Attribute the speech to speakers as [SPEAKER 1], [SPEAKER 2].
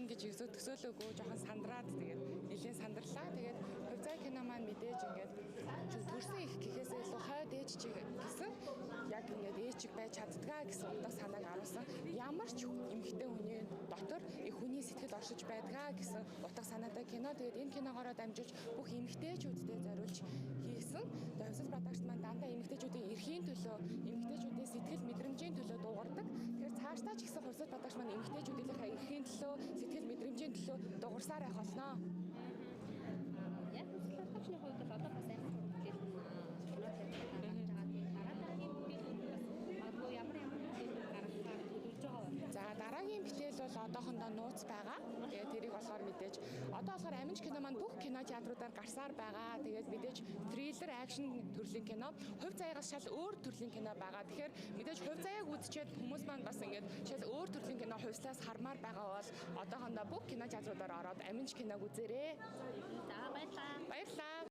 [SPEAKER 1] ингэж төсөөлөөгүй жоохон сандраад тэгээд нэлээд сандарлаа. Тэгээд хувь зай кино маань мэдээж ингээд төрсөн их гэхээсээ илүү хойд ээж чиг гэсэн яг ингээд ээжиг байж чаддгаа гэсэн утга санааг аруулсан. Ямар ч эмэгтэй хүний дотор их хүний сэтгэл оршиж байдгаа гэсэн утга санаатай кино. Тэгээд энэ киногоороо дамжуулж бүх эмэгтэйчүүдтэй зориулж хийсэн. Тэгээд Хувьсэл продакшн маань дандаа эмэгтэйчүүдийн эрхийн төлөө, эмэгтэйчүүдийн сэтгэл мэдрэмжийн төлөө дуугардаг. Тэгэхээр цаашдаа ч гэсэн Хувьсэл продакшн маань эмэгтэйчүүдийнхээ эрхийн төлөө, сэтгэл мэдрэмжийн төлөө дуугарсаар байх болно.
[SPEAKER 2] Яг Хувьсэл продакшны хувьд бол одоо бас амар хурдтай
[SPEAKER 1] За дараагийн бүтээл бол одоохондоо нууц байгаа. Тэгээд тэрийг болохоор мэдээж одоо болохоор аминч кино маань бүх кино театруудаар гарсаар байгаа. Тэгээд мэдээж триллер, акшн төрлийн кино, хувь заяагаас шал өөр төрлийн кино байгаа. Тэгэхээр мэдээж хувь заяаг үзчихэд хүмүүс маань бас ингээд шал өөр төрлийн кино хувьслаас хармаар байгаа бол одоохондоо бүх кино театруудаар ороод аминч киног үзээрэй.
[SPEAKER 2] За баярлалаа.
[SPEAKER 1] Баярлалаа.